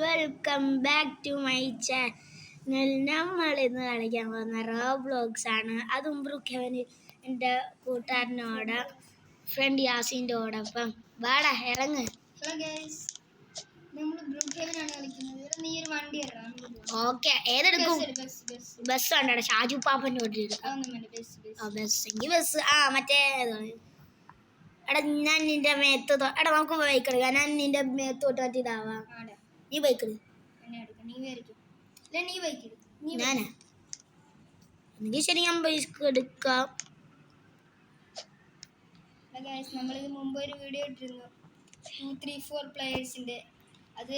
Welcome back to my channel. നമ്മൾ ഇന്ന് കളിക്കാൻ പോകുന്ന റോബ്ലോക്സ് ആണ്. അതും ബ്രൂക്കവന് എൻ്റെ കൂട്ടുകാരനോട് ഫ്രണ്ട് യാസിൻ്റെ ഓടൊപ്പം വാടാ ഇറങ്ങ്. ഓക്കെ, ഏതെടുക്കും? ബസ് ഉണ്ടോ? ഷാജു പാപ്പൻ്റെ ഓടി ബസ് എങ്കിൽ ബസ്. മറ്റേ എടാ ഞാൻ നിന്റെ മേത്ത് എടാ നമുക്ക് ബൈക്ക് എടുക്കാം. ഞാൻ നിന്റെ മേത്തോട്ട് പറ്റിയതാവാം. നീ ബൈക്ക് ഞാനാ എങ്കിൽ ശരി, ഞാൻ ബൈക്ക് എടുക്കാം. നമ്മളിത് മുമ്പ് ഒരു വീഡിയോ ഇട്ടിരുന്നു 2-3-4 പ്ലേയേഴ്സിൻ്റെ. അത്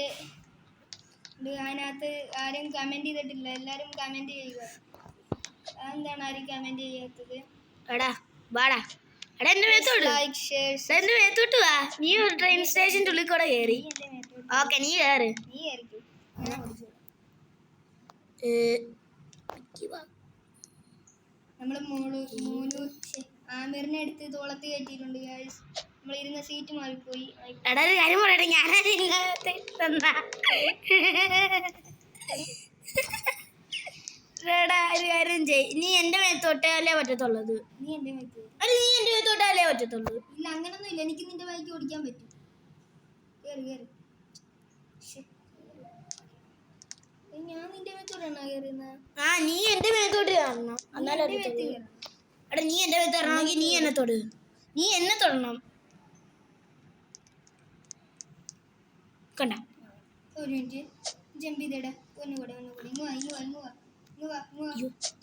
അതിനകത്ത് ആരും കമൻറ്റ് ചെയ്തിട്ടില്ല. എല്ലാവരും കമൻറ്റ് ചെയ്യുക. അതെന്താണ് ആരും കമൻറ്റ് ചെയ്യാത്തത്? എടാ വാടാ, എടാ എൻ്റെ മേത്തോട്ട് എൻ്റെ മേത്തോട്ട് വാ. നീ ഒരു ട്രെയിൻ സ്റ്റേഷൻ്റെ ഉള്ളിൽ കൂടെ കയറി. ഓക്കെ, നീ കയറ്. നമ്മൾ ആമിറിനെ എടുത്ത് തോളത്ത് കയറ്റിയിട്ടുണ്ട്. നമ്മൾ ഇരുന്ന സീറ്റ് മാറിപ്പോയി. എടാ ഒരു കാര്യം പറയട്ടെ, ഒരു കാര്യം ചെയ്. നീ എൻ്റെ മേത്തോട്ടല്ലേ പറ്റത്തുള്ളത്. നീ എൻ്റെ മേത്ത് അല്ല, നീ എൻ്റെ മേത്തോട്ടല്ലേ പറ്റത്തുള്ളൂ. ഇല്ല, അങ്ങനൊന്നും ഇല്ല. എനിക്ക് നിന്റെ ബൈക്ക് ഓടിക്കാൻ പറ്റും. കയറി കയറി. ഞാൻ നിന്റെ മേത്തോട്ടാണോ കയറുന്നത്? നീ എൻ്റെ മേത്തോട്ട് കയറണം. എന്നാലും എടാ നീ എൻ്റെ മേത്ത് കയറണമെങ്കിൽ നീ എന്നെ തൊട്. നീ എന്നെ തൊടണം. കണ്ട ഒരു മിനിറ്റ് ജമ്പ് ചെയ്തേടാ. ഒന്നുകൂടെ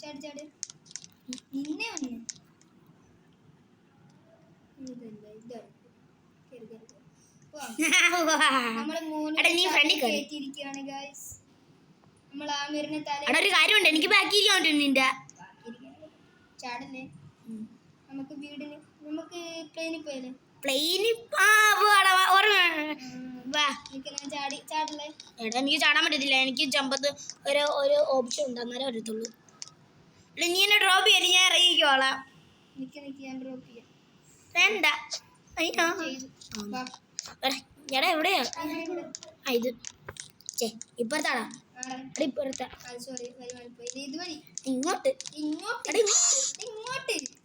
ചാടി ചാടി. നിന്നെ വന്ന് കേറ്റിയിരിക്കുകയാണ് ഗായ്സ്. നമ്മൾ ആമിറിനെ ഒരു കാര്യമുണ്ട്, എനിക്ക് ബാക്കിയിരിക്കാൻ നിന്റെ ചാടല്ലേ. നമുക്ക് വീടിന് നമുക്ക് പ്ലെയിനിൽ പോയല്ലേ. പ്ലെയിനിൽ ചാടല്ലേ. എടാ എനിക്ക് ചാടാൻ പറ്റത്തില്ല. എനിക്ക് ജമ്പത്ത് ഒരു ഓപ്ഷൻ ഉണ്ട്, അന്നേരം വരത്തുള്ളൂ. എടാ നീ എന്നെ ഡ്രോപ്പ് ചെയ്ത് ഞാൻ ഇറങ്ങിക്കോളാം. ഞാൻ ഡ്രോപ്പ് ചെയ്യാം. വേണ്ട. എടാ എവിടെയാ ഇത്? ഇപ്പുറത്താടാ. ഇപ്പുറത്താ. ഇങ്ങോട്ട്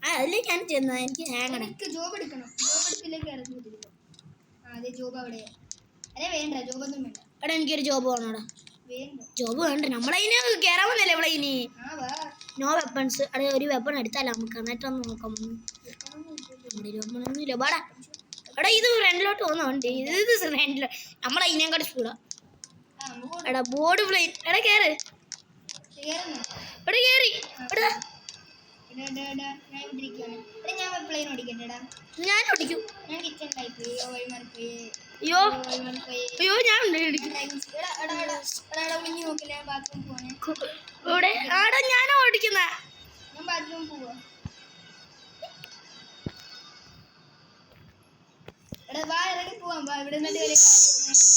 അതിലേ ഞാൻ ചെന്ന. എനിക്ക് ജോബ് എടുക്കണം. ജോബ് എടുത്തിലേക്ക് ഇറങ്ങിയിട്ടില്ല. അതെ, ജോബ് അവിടെയാ. അതെ വേണ്ട, ജോബൊന്നും വേണ്ട. എടാ എനിക്കൊരു ജോബ് വേണോടാ. വേണ്ട, ജോബ് വേണ്ട. നമ്മളതിന് കയറാൻ വന്നല്ലേ ഇവിടെ. ഇനി നോ വെപ്പൺസ്. അടെ ഒരു വെപ്പൺ എടുത്താലോ നമുക്ക്, എന്നിട്ടൊന്ന് നോക്കാം. നമ്മുടെ വെപ്പണൊന്നുമില്ല. പാടാ. എടാ ഇത് ഫ്രണ്ടിലോട്ട് പോകുന്നുണ്ട്. ഇത് ഫ്രണ്ടിലോ നമ്മളതിനെ കൂടെ സ്പീഡാ. എടാ ബോർഡ് പ്ലെയിൻ. എടാ കയറ്. എടാ കയറി. എടാ ഞാൻ ഓടിക്കും. അയ്യോ അയ്യോ ഞാൻ ഇവിടെ ആടാ ഞാൻ ഓടിക്കുന്ന.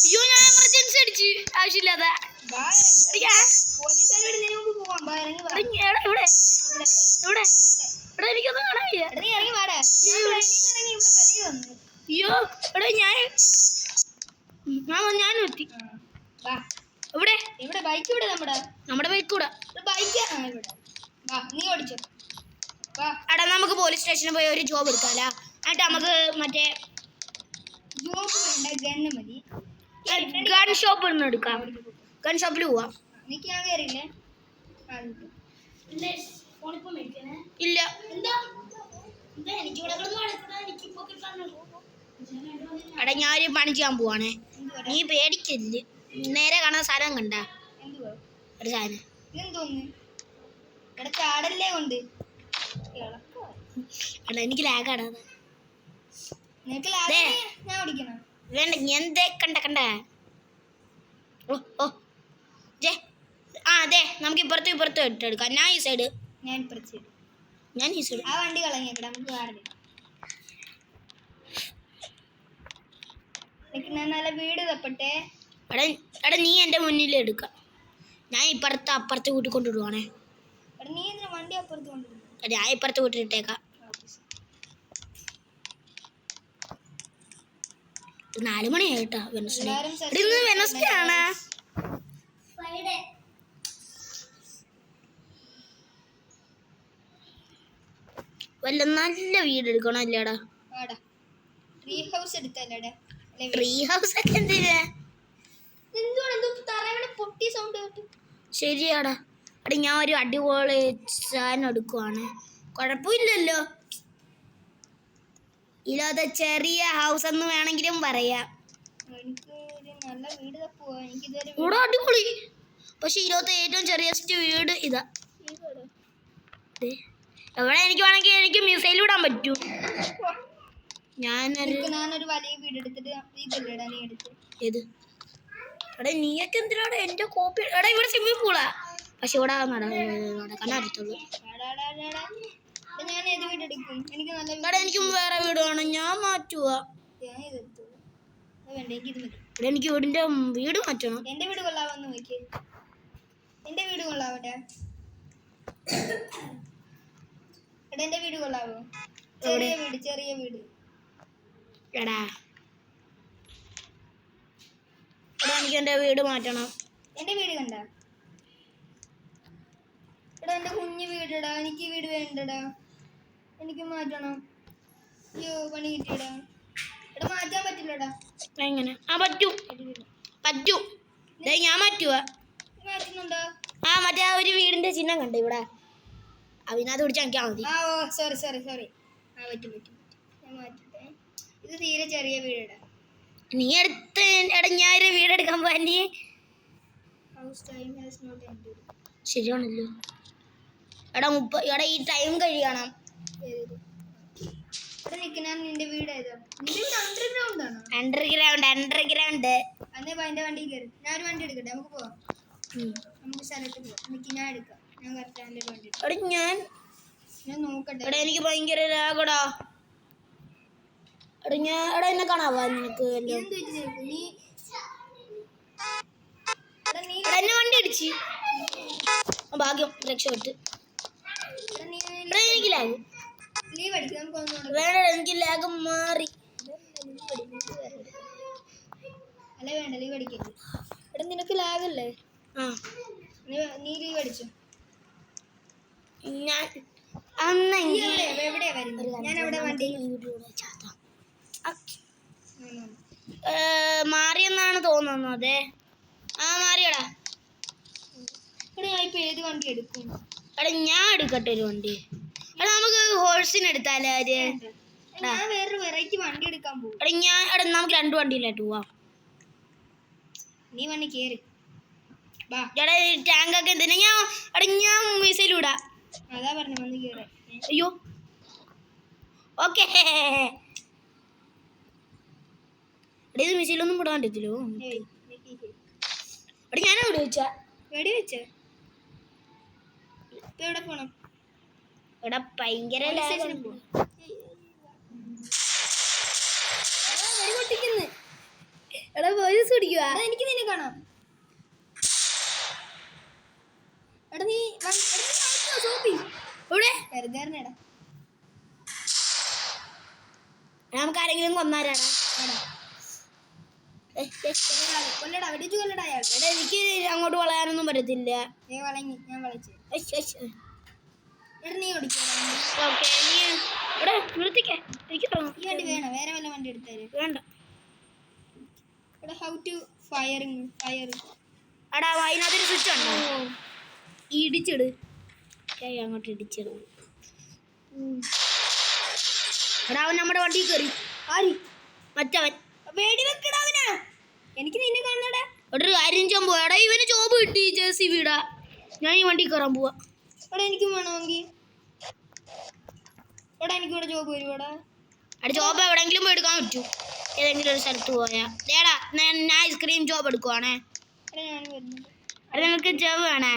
അയ്യോ ഞാൻ എമർജൻസി അടിച്ച് ആവശ്യമില്ലാതെ. ഇവിടെ എനിക്കൊന്നും കാണാൻ വയ്യ. അയ്യോ എടാ ഞാൻ എത്തി. ഇവിടെ ബൈക്ക് ഇവിടെ നമ്മുടെ ബൈക്ക് കൂടെ. നീ ഓടിച്ചോ. എടാ നമുക്ക് പോലീസ് സ്റ്റേഷനിൽ പോയി ഒരു ജോബ് എടുക്കാലോ. എന്നിട്ട് നമുക്ക് മറ്റേ ജോബ് വേണ്ട, ഗണ്ണ് മതി. ഗൺ ഷോപ്പിൽ നിന്ന് എടുക്കാം. ഗൺ ഷോപ്പിൽ പോവാം. എനിക്ക് ഞാൻ കയറിയില്ലേ. ഇല്ല എടാ ഞാനൊരു പണി ചെയ്യാൻ പോവാണേ. നീ പേടിക്കല്ല്. നേരെ കാണുന്ന സാധനം കണ്ട ഒരു സാധനം. ചാടല്ലേ കൊണ്ട് എടാ എനിക്ക് ലാഗാടാ. ഞാൻ ഓടിക്കണം. വേണ്ട എന്തേ കണ്ട. ഓ ജേ അതെ നമുക്ക് ഇപ്പുറത്ത് ഇട്ടെടുക്കാം. ഞാൻ ഈ സൈഡ്. ഞാൻ ഈ സൈഡ്. ആ വണ്ടി കളഞ്ഞേക്കടാ, നമുക്ക് കാറില്ല. നല്ല വീട് തപ്പട്ടെ. എടാ നീ എൻ്റെ മുന്നിൽ എടുക്കാം. ഞാൻ അപ്പുറത്ത് കൂട്ടിക്കൊണ്ടിടുവാണേ. നീ എന്തിനാ വണ്ടി അപ്പുറത്ത് കൊണ്ടിടും? ഞാൻ ഇപ്പുറത്ത് കൂട്ടിയിട്ടേക്കാം. 4 മണിയായിട്ടാ. വെനസ്ഡേ. ഇന്ന് വെനസ്ഡേ ആണ്. വല്ല നല്ല വീട് എടുക്കണം അല്ലേടാ. ആടാ ട്രീ ഹൗസ് എടുത്തല്ലേടാ. ട്രീ ഹൗസ് ഒക്കെ എന്തിനാ? പൊട്ടി സൗണ്ട് കേട്ടു. ശരിയാടാ. എടാ ഞാൻ ഒരു അടിപൊളി സാധനം എടുക്കുവാണ്. കുഴപ്പമില്ലല്ലോ. ഇല്ലാതെ ചെറിയ ഹൗസ് എന്ന് വേണമെങ്കിലും പറയാം. എനിക്ക് ഒരു നല്ല വീട് തപ്പുവാ. എനിക്കിതുവരെ ഇവിടെ അടിപൊളി. പക്ഷെ ഇതിനകത്ത് ഏറ്റവും ചെറിയസ്റ്റ് വീട് ഇതാ. ദേ, എവിടെ എനിക്ക് വേണമെങ്കിൽ എനിക്ക് മിസൈൽ വിടാൻ പറ്റൂ. ഞാനൊരു വലിയ വീട് എടുത്തിട്ട് ഇതല്ലേടാ നീ എടുത്ത്. ഏത്? എടാ നീയൊക്കെ എന്തിനാണ് എന്റെ കോപ്പി? എടാ ഇവിടെ സ്വിമ്മിംഗ് പൂളാ. പക്ഷെ ഇവിടെ നടക്കാൻ അറിയത്തുള്ളൂ. ഞാൻ ഏത് വീട് എടുക്കും? എനിക്ക് നല്ല എടാ എനിക്കും വേറെ വീട് വേണം. ഞാൻ മാറ്റുവാ. ഞാൻ ഇതെടുത്തു. വേണ്ട എനിക്കിത് മതി. ഇവിടെ എനിക്ക് വീടിന്റെ വീട് മാറ്റണം. എന്റെ വീട് കൊള്ളാവെന്ന് നോക്കിയേ. എന്റെ വീട് കൊള്ളാവട്ടെ. എടാ എന്റെ വീട് കൊള്ളാവോ? ചെറിയ വീട്. എടാ എനിക്ക് എന്റെ വീട് മാറ്റണം. എന്റെ വീട് കണ്ട? എടാ എന്റെ കുഞ്ഞു വീടെടാ. എനിക്ക് ഈ വീട് വേണ്ടടാ. എനിക്ക് മാറ്റണം. അയ്യോ പണി കിട്ടിയടാ. എടാ മാറ്റാൻ പറ്റില്ലടാ. എങ്ങനെ? പറ്റൂ. ഞാൻ മാറ്റുവാ. മാറ്റുന്നുണ്ടോ? മറ്റേ ആ ഒരു വീടിന്റെ ചിഹ്നം കണ്ടോ ഇവിടെ? അതിനകത്ത് പിടിച്ചാൽ എനിക്കാ മതി. ഓ സോറി. പറ്റും. ഞാൻ മാറ്റട്ടെ. ഇത് തീരെ ചെറിയ വീടെടാ. നീ എടുത്ത് എടാ ഞാനൊരു വീടെടുക്കാൻ പോവാ. നീ ശരിയാണല്ലോ. എടാ ഈ ടൈം കഴിയണം. നിന്റെ വീട് ഏതാ? അണ്ടർഗ്രൗണ്ട് ആണോ? അണ്ടർഗ്രൗണ്ട്. അന്നേ എന്റെ വണ്ടി കയറി. ഞാൻ ഒരു വണ്ടി എടുക്കട്ടെ? നമുക്ക് പോവാം. നമുക്ക് സ്ഥലത്ത് പോവാം. ഞാൻ എടുക്കാം. ഞാൻ കറക്റ്റ് വണ്ടി എടുക്കാം. ഞാൻ നോക്കട്ടെ. എടാ എനിക്ക് ഭയങ്കര ലാഗടാ. എടാ എന്നെ കാണാവാ നിനക്ക്? എന്നെ വണ്ടി ഇടിച്ച് ഭാഗ്യം രക്ഷപ്പെട്ട്. എനിക്ക് ലാഗ് വേണ്ട. എനിക്ക് ലാഗ് മാറി. അല്ല വേണ്ട ലീവ് അടിക്കരുത്. എടാ നിനക്ക് ലാഗല്ലേ? നീ ലീവ് അടിച്ചു. ഞാൻ എവിടെയാ വരുന്നത്? ഞാൻ അവിടെ വണ്ടി മാറിയെന്നാണ് തോന്നുന്നത്. മാറിയടാ. എടാ ഞാൻ ഇപ്പൊ ഏത് വണ്ടി എടുക്കും? എടാ ഞാൻ എടുക്കട്ടെ ഒരു വണ്ടി. എടാ നമുക്ക് ഹോഴ്സിന് എടുത്താലേ? ഞാൻ വേറൊരു വെറൈറ്റി വണ്ടി എടുക്കാൻ പോകും. എടാ നമുക്ക് 2 വണ്ടിയിലായിട്ട് പോവാം. നീ വണ്ടി കേറി. എടാ ടാങ്കൊക്കെ എന്തിനാ? ഞാൻ മിസൈൽ വിടാ. അതാ പറഞ്ഞു വന്ന് കേറി. അയ്യോ ഓക്കെ. ഇത് മിസൈലൊന്നും വിടാൻ പറ്റത്തില്ലോ. ഞാനാ വെടി വെച്ചേ. എവിടെ പോണം? എടാ ഭയങ്കര എടാ പോലീസ് പിടിക്കുക. എനിക്ക് നിന്നെ കാണാം. എടാ നീ കരുതേറണേടാ. നമുക്ക് ആരെങ്കിലും കൊന്നാരാടാ? കൊല്ലടാ വെടിച്ചു കൊല്ലടാ. എടാ എനിക്ക് അങ്ങോട്ട് വളയാനൊന്നും പറ്റത്തില്ല. ഞാൻ വളച്ചു. എടാ നീ ഓടിക്കോടാ. ഈ വണ്ടി വേണം? വേറെ വല്ല വണ്ടി എടുത്താല് വേണ്ട. എടാ ഹൗ ടു ഫയർ? എടാ അതിനകത്തൊരു സ്വിച്ച് ഉണ്ടോ? ഇടിച്ചിട്. അങ്ങോട്ട് ഇടിച്ചിട്. എടാ അവൻ നമ്മുടെ വണ്ടിയിൽ കയറി. മറ്റവൻ വേടി വെക്കടാ അവനാ. എനിക്ക് നിന്നെ കാണണടാ. ഒരു കാര്യം ചെയ്യാൻ പോവാ. എടാ ഇവന് ജോബ് കിട്ടി. ജേഴ്സി വീടാ. ഞാൻ ഈ വണ്ടി കയറാൻ പോവാ. എടാ എനിക്കും വേണമെങ്കിൽ. എടാ എനിക്കിവിടെ ജോബ് വരുവാടാ. എടാ ജോബ് എവിടെയെങ്കിലും പോയി എടുക്കാൻ പറ്റൂ. ഏതെങ്കിലും ഒരു സ്ഥലത്ത് പോയാ. ഏടാ ഞാൻ ഐസ്ക്രീം ജോബ് എടുക്കുവാണേ. എടാ ഞാൻ വരുന്നുണ്ട്. എടാ നിനക്ക് ജോബ് വേണേ?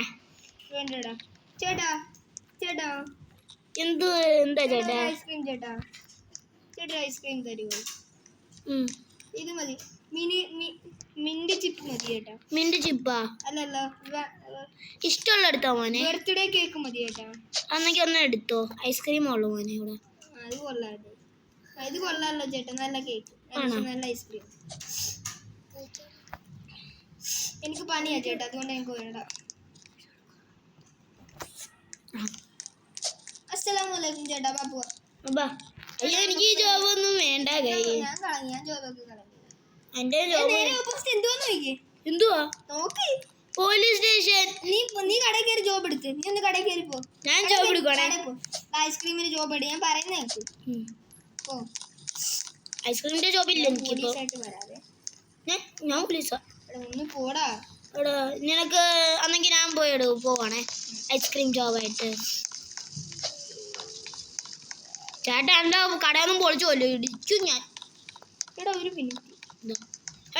വേണ്ടടാ. ചേട്ടാ എന്താ ചേട്ടാ? ഐസ്ക്രീം ചേട്ടാ ഐസ്ക്രീം തരുമോ? ഇത് മതി. മിന്റ് ചിപ്പ് മതി ചേട്ടാ. മിന്റ് ചിപ്പാ? അല്ലല്ല ഇഷ്ടമുള്ള എടുത്തോ മോനെ. ബർത്ത്ഡേ കേക്ക് മതി ചേട്ടാ. അന്നെങ്കിൽ ഒന്ന് എടുത്തോ. ഐസ്ക്രീം ഉള്ളു മോനെ ഇവിടെ. അത് കൊള്ളാതെ. ഇത് കൊള്ളാമല്ലോ ചേട്ടാ. നല്ല കേക്ക്, നല്ല ഐസ്ക്രീം. എനിക്ക് പനിയാ ചേട്ടാ, അതുകൊണ്ട് എനിക്ക് വേണ്ട. അസ്സലാമു അലൈക്കും ചേട്ടാ. ബാപ്പുവാ. അപ്പാ അയ്യോ എനിക്ക് ഈ ജോബൊന്നും വേണ്ട കൈ ഞാൻ ജോബൊക്കെ കളഞ്ഞു. എന്റെ ജോബ് നേരെ ഓപ്പോസിറ്റ് എന്തുവാന്ന് നോക്കിയേ. എന്തുവാ നോക്ക്. Police station. നീ കടയിൽ കയറി ജോബ് എടുക്ക്. നീ ഒന്ന് കടയിൽ കയറി പോ. ഞാൻ ജോബ് എടുക്കണേ. ഐസ്ക്രീമിന് ജോബ് എടു. ഞാൻ പറയുന്ന കേൾക്ക്. ഓ ഐസ്ക്രീമിന്റെ ജോബ് ഇല്ല എനിക്കിപ്പോ. പോലീസായിട്ട് വരാതെ. ഞാൻ പോലീസാ. ഒന്ന് പോടാ. എടാ നിനക്ക് അന്നെങ്കിൽ ഞാൻ പോവാണേ ഐസ്ക്രീം ജോബായിട്ട്. ചേട്ടാ എന്റെ കടയൊന്നും പൊളിച്ചു കൊല്ലോ ഇടിച്ചു ഞാൻ. എടാ ഒരു മിനിറ്റ്.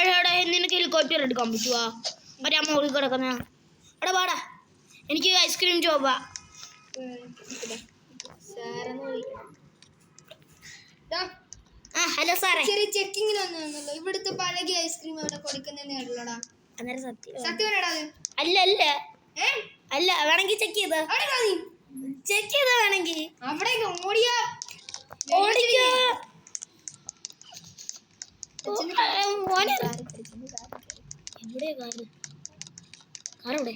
എടാ നിനക്ക് ഹെലികോപ്റ്റർ എടുക്കാൻ പറ്റുവാ? മറ്റേ മോളിൽ കിടക്കുന്ന എടാ പാടാ എനിക്ക് ഐസ്ക്രീം ജോബാ. ഹലോ സാറേ. ചെറിയ ചെക്കിങ്ങിന് വന്നല്ലോ. ഇവിടുത്തെ പഴകിയ ഐസ്ക്രീം അവിടെ കൊടുക്കുന്നേ ഉള്ളൂടാ. അന്നേരം സത്യം സത്യമാണോടാ? അല്ല അല്ല അല്ല വേണമെങ്കിൽ ചെക്ക് ചെയ്ത് വേണമെങ്കിൽ അവിടെ ഓടിയാ ഓടിക്കോ. എവിടെ കാറ്? കാറെവിടെ?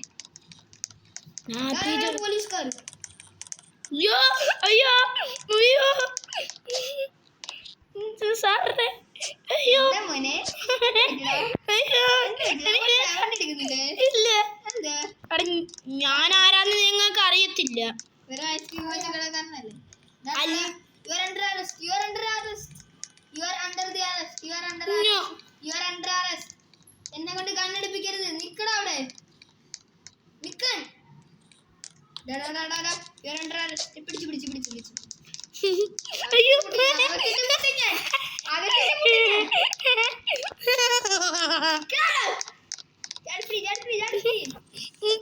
പോലീസുകാർ. അയ്യോ അയ്യോ അയ്യോ സാറേ അയ്യോ മോനെ അയ്യോ ഇല്ല. ഞാൻ ആരാന്ന് നിങ്ങൾക്ക് അറിയത്തില്ല. ഒരു ice cream കടക്കാരനല്ലേ? You are under arrest. You are under arrest. You are under the arrest. You are under arrest. You are under arrest. എന്നെ കൊണ്ട് കണ്ണെടുപ്പിക്കരുത്. നിക്കടാ അവിടെ. നിക്കാൻ. You are under arrest. പിടിച്ചു. അയ്യോ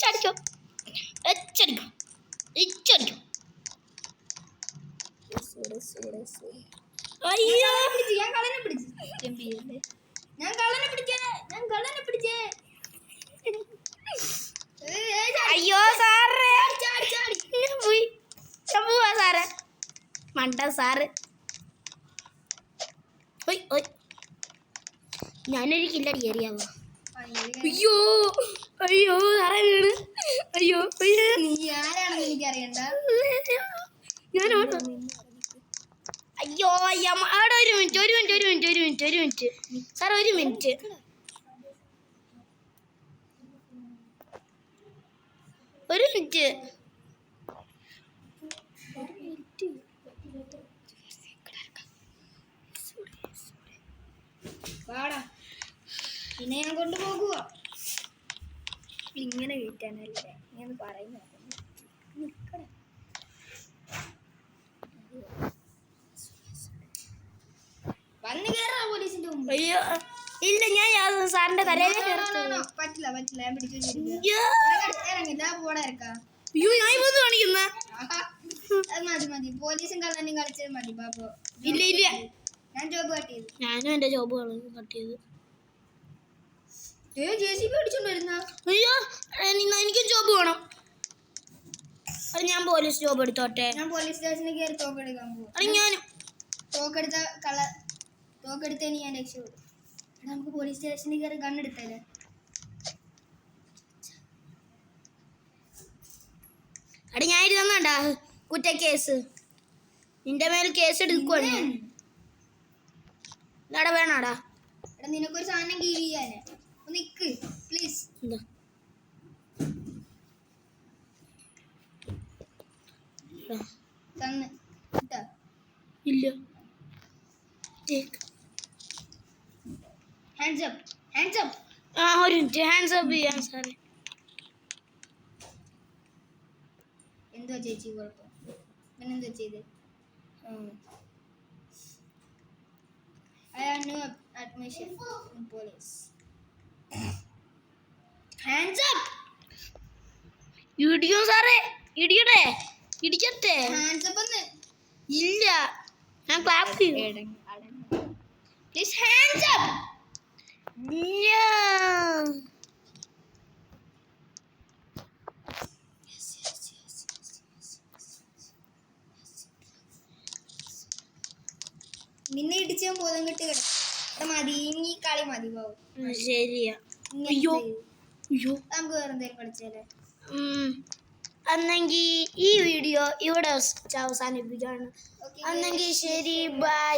ചടിക്കോ ചടിക്കോ ഇച്ചടിക്കോ. അയ്യോ ഞാൻ കള്ളനെ പിടിച്ചേ. അയ്യോ സാറേ പോയി പോവാ സാറേ മണ്ട സാറ്. ഞാനൊരു കില്ലടി അറിയാവോ? അയ്യോ അയ്യോ സാറേ വീണ്. അയ്യോ നീ ആരാണെന്ന് എനിക്കറിയണ്ട. ഞാൻ അയ്യോ അയ്യോ അവിടെ ഒരു മിനിറ്റ് സാർ ഒരു മിനിറ്റ്. വാടാ പിന്നെ ഞാൻ കൊണ്ടുപോകുക. ഇങ്ങനെ കയറ്റാനല്ലേ ഇങ്ങനെ പറയുന്നത്. വന്ന് കേറാ പോലീസിന്റെ മുമ്പ്. അയ്യോ ഇല്ല ഞാൻ സാറിന്റെ കരയിലേ പറ്റില്ല ഞാൻ പിടിച്ചു. ഇറങ്ങില്ല പോടാ ഇറക്കാം. അയ്യോ ഞാൻ ഇപ്പൊ കാണിക്കുന്ന മതി പോലീസും കള്ളനും കളിച്ചത് മതി ബാബു. ഇല്ല ഞാൻ ജോബ് കട്ട് ചെയ്തു. ഞാനും എന്റെ ജോബ് കട്ട് ചെയ്തു. JCB അടിച്ചോണ്ടിരുന്ന. അയ്യോ എനിക്ക് ജോബ് വേണം. അത് ഞാൻ പോലീസ് ജോബ് എടുത്തോട്ടെ. ഞാൻ പോലീസ് സ്റ്റേഷനിൽ കയറി തോക്കെടുക്കാൻ പോകും. ഞാനും തോക്കെടുത്തതിന് ഞാൻ രക്ഷപ്പെടും. നമുക്ക് പോലീസ് സ്റ്റേഷനിൽ കയറി ഗണ്ണെടുത്തല്ലേ. അടി ഞാൻ ഇരുന്നാണ്ടാ കുറ്റക്കേസ് നിന്റെ മേൽ കേസ് എടുക്കുവാണ് ഞാൻ. ഇതാടാ വേണാടാ. എടാ നിനക്കൊരു സാധനം ഗീവ് ചെയ്യാന് നിക്ക് പ്ലീസ്. തന്ന് ഇല്ല. Hands up. ഒരു മിനിറ്റ് ഹാൻഡ്സ് അപ്പ് ചെയ്യാൻ സാറേ. എന്തോ ചേച്ചി കുഴപ്പം? പിന്നെന്താ ചെയ്ത്? I have no admission in police. Hands up. ഇടിയോ സാറേ ഇടിക്കട്ടെ. Hands up ഒന്ന്. ഇല്ല ഞാൻ ക്ലാപ്പ് ചെയ്യും. Please hands up. ഇല്ല. നിന്നെ ഇടിച്ചാൽ ബോധം കെട്ട് കിടക്കും. മതി ഈ കളി മതി പോവും. ശരിയാ. അയ്യോ നമുക്ക് വേറെ എന്തെങ്കിലും കളിച്ചാലേ? അന്നെങ്കിൽ ഈ വീഡിയോ ഇവിടെ അവസാനിപ്പിക്കുകയാണ്. ഓക്കെ അന്നെങ്കിൽ ശരി, ബൈ.